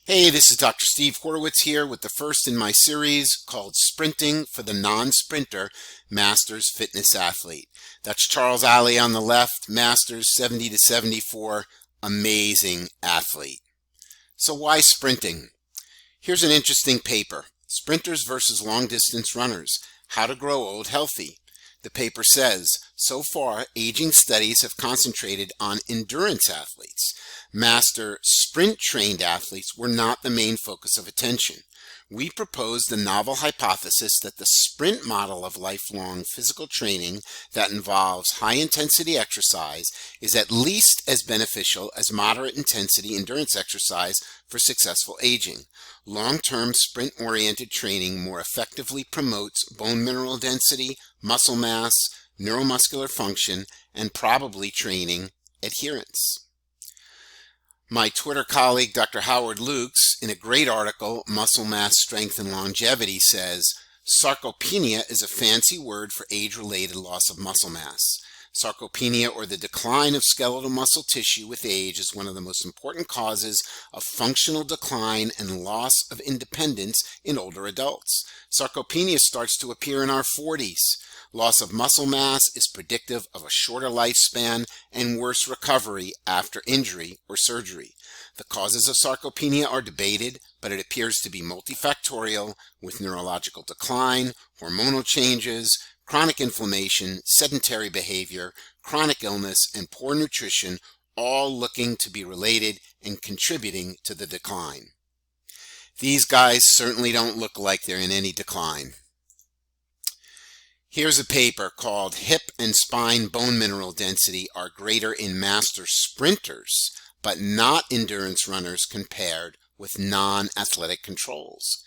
Hey, this is Dr. Steve Horowitz here with the first in my series called Sprinting for the Non-Sprinter Masters Fitness Athlete. That's Charles Alley on the left, Masters 70 to 74, amazing athlete. So why sprinting? Here's an interesting paper, Sprinters versus Long Distance Runners, How to Grow Old Healthy. The paper says, so far, aging studies have concentrated on endurance athletes. Master sprint-trained athletes were not the main focus of attention. We proposed the novel hypothesis that the sprint model of lifelong physical training that involves high-intensity exercise is at least as beneficial as moderate-intensity endurance exercise for successful aging. Long-term sprint-oriented training more effectively promotes bone mineral density, muscle mass, neuromuscular function, and probably training adherence. My Twitter colleague, Dr. Howard Lukes, in a great article, Muscle Mass, Strength, and Longevity, says, Sarcopenia is a fancy word for age-related loss of muscle mass. Sarcopenia, or the decline of skeletal muscle tissue with age, is one of the most important causes of functional decline and loss of independence in older adults. Sarcopenia starts to appear in our 40s. Loss of muscle mass is predictive of a shorter lifespan and worse recovery after injury or surgery. The causes of sarcopenia are debated, but it appears to be multifactorial, with neurological decline, hormonal changes, chronic inflammation, sedentary behavior, chronic illness, and poor nutrition all looking to be related and contributing to the decline. These guys certainly don't look like they're in any decline. Here's a paper called Hip and Spine Bone Mineral Density are Greater in Master Sprinters, but not endurance runners compared with non-athletic controls.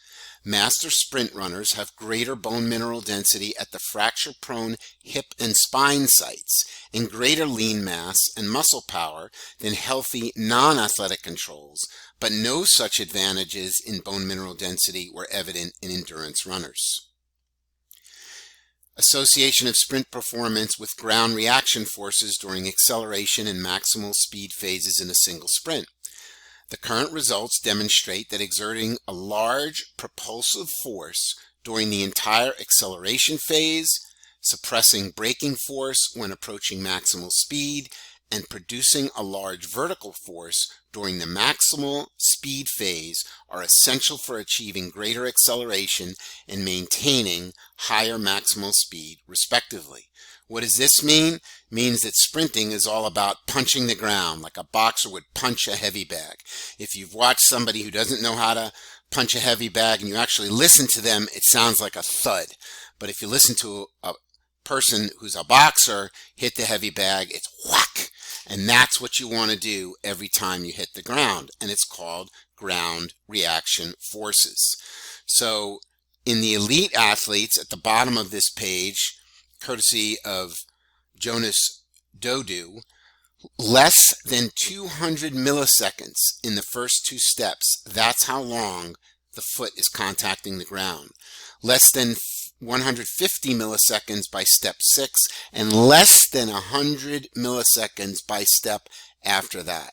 Master sprint runners have greater bone mineral density at the fracture-prone hip and spine sites and greater lean mass and muscle power than healthy non-athletic controls, but no such advantages in bone mineral density were evident in endurance runners. Association of sprint performance with ground reaction forces during acceleration and maximal speed phases in a single sprint. The current results demonstrate that exerting a large propulsive force during the entire acceleration phase, suppressing braking force when approaching maximal speed, and producing a large vertical force during the maximal speed phase are essential for achieving greater acceleration and maintaining higher maximal speed, respectively. What does this mean? It means that sprinting is all about punching the ground, like a boxer would punch a heavy bag. If you've watched somebody who doesn't know how to punch a heavy bag and you actually listen to them, it sounds like a thud. But if you listen to a person who's a boxer hit the heavy bag, it's whack. And that's what you want to do every time you hit the ground. And it's called ground reaction forces. So in the elite athletes at the bottom of this page, courtesy of Jonas Dodu, less than 200 milliseconds in the first two steps. That's how long the foot is contacting the ground. Less than 150 milliseconds by step 6 and less than 100 milliseconds by step after that.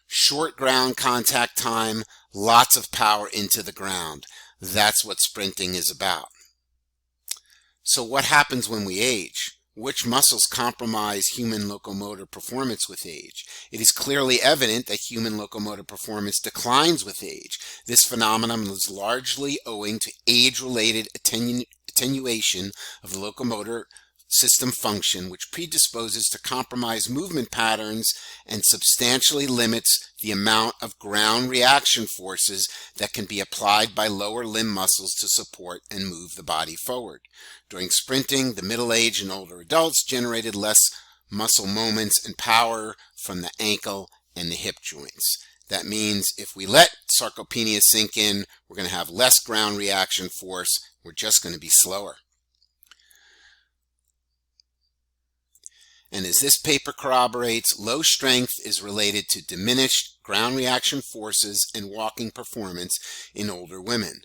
Short ground contact time, lots of power into the ground. That's what sprinting is about. So what happens when we age? Which muscles compromise human locomotor performance with age? It is clearly evident that human locomotor performance declines with age. This phenomenon is largely owing to age-related attenuation of the locomotor system function, which predisposes to compromised movement patterns and substantially limits the amount of ground reaction forces that can be applied by lower limb muscles to support and move the body forward. During sprinting, the middle-aged and older adults generated less muscle moments and power from the ankle and the hip joints. That means if we let sarcopenia sink in, we're going to have less ground reaction force. We're just going to be slower. And as this paper corroborates, low strength is related to diminished ground reaction forces and walking performance in older women.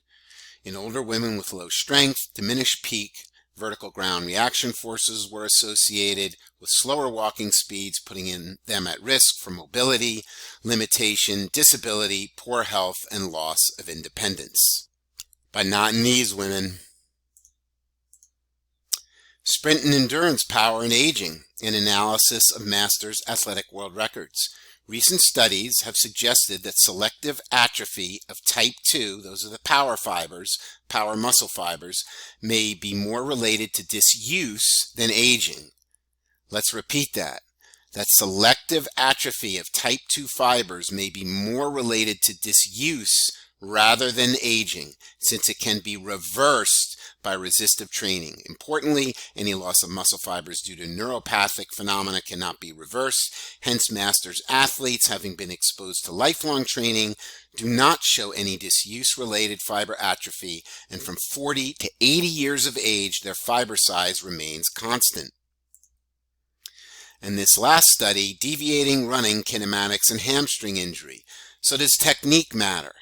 In older women with low strength, diminished peak vertical ground reaction forces were associated with slower walking speeds, putting them at risk for mobility, limitation, disability, poor health, and loss of independence. But not in these women. Sprint and endurance power in aging, an analysis of Masters athletic world records. Recent studies have suggested that selective atrophy of type 2, those are the power fibers, power muscle fibers, may be more related to disuse than aging. Let's repeat that. That selective atrophy of type 2 fibers may be more related to disuse rather than aging, since it can be reversed by resistive training. Importantly, any loss of muscle fibers due to neuropathic phenomena cannot be reversed. Hence, Masters athletes, having been exposed to lifelong training, do not show any disuse-related fiber atrophy, and from 40 to 80 years of age, their fiber size remains constant. And this last study, deviating running, kinematics, and hamstring injury. So does technique matter?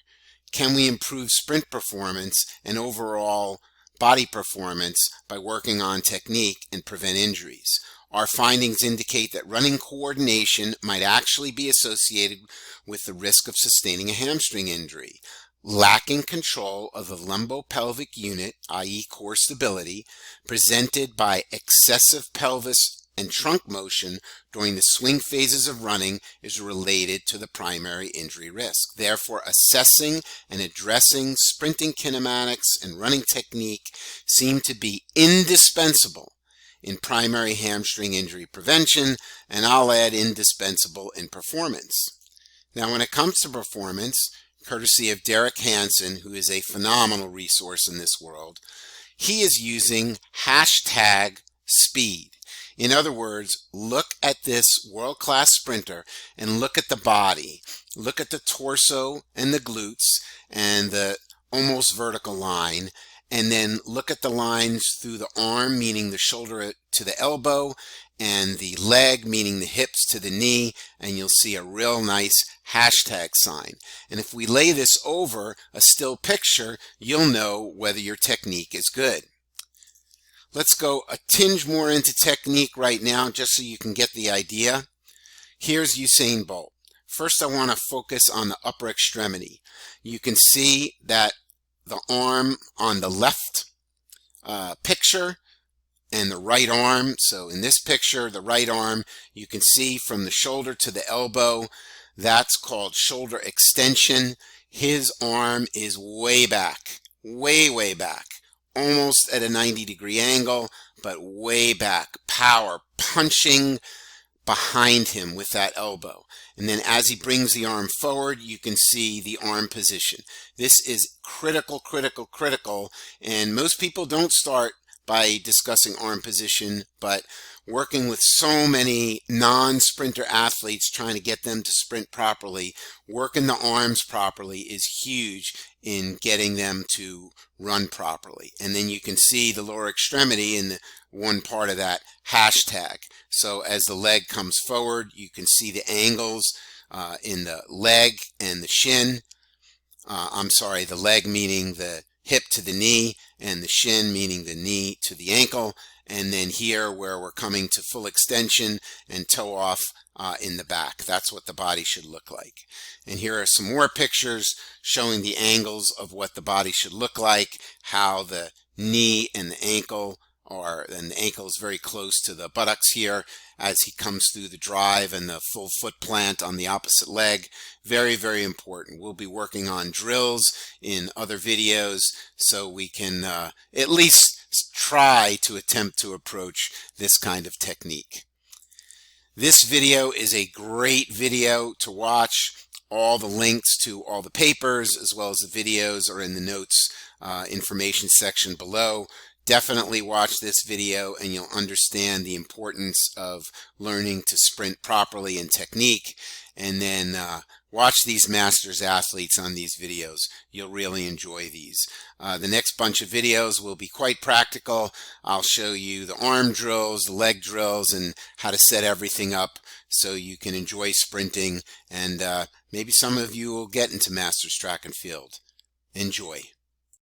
Can we improve sprint performance and overall body performance by working on technique and prevent injuries? Our findings indicate that running coordination might actually be associated with the risk of sustaining a hamstring injury. Lacking control of the lumbopelvic unit, i.e. core stability, presented by excessive pelvis and trunk motion during the swing phases of running is related to the primary injury risk. Therefore, assessing and addressing sprinting kinematics and running technique seem to be indispensable in primary hamstring injury prevention, and I'll add indispensable in performance. Now, when it comes to performance, courtesy of Derek Hansen, who is a phenomenal resource in this world, he is using #speed. In other words, look at this world-class sprinter and look at the body. Look at the torso and the glutes and the almost vertical line, and then look at the lines through the arm, meaning the shoulder to the elbow, and the leg, meaning the hips to the knee, and you'll see a real nice #sign. And if we lay this over a still picture, you'll know whether your technique is good. Let's go a tinge more into technique right now, just so you can get the idea. Here's Usain Bolt. First, I want to focus on the upper extremity. You can see that the arm on the left picture and the right arm. So in this picture, the right arm, you can see from the shoulder to the elbow, that's called shoulder extension. His arm is way back, way back. Almost at a 90-degree angle, but way back. Power punching behind him with that elbow. And then as he brings the arm forward, you can see the arm position. This is critical, and most people don't start by discussing arm position, but working with so many non-sprinter athletes, trying to get them to sprint properly, working the arms properly is huge in getting them to run properly. And then you can see the lower extremity in the one part of that #. So as the leg comes forward, you can see the angles in the leg and the shin. The leg meaning the hip to the knee, and the shin meaning the knee to the ankle. And then here where we're coming to full extension and toe off in the back. That's what the body should look like. And here are some more pictures showing the angles of what the body should look like, how the knee and the ankle and the ankle is very close to the buttocks here as he comes through the drive, and the full foot plant on the opposite leg. Very important. We'll be working on drills in other videos so we can at least try to attempt to approach this kind of technique. This video is a great video to watch. All the links to all the papers as well as the videos are in the notes information section below. Definitely watch this video and you'll understand the importance of learning to sprint properly in technique. And then watch these Masters athletes on these videos. You'll really enjoy these. The next bunch of videos will be quite practical. I'll show you the arm drills, the leg drills, and how to set everything up so you can enjoy sprinting. And maybe some of you will get into Masters track and field. Enjoy.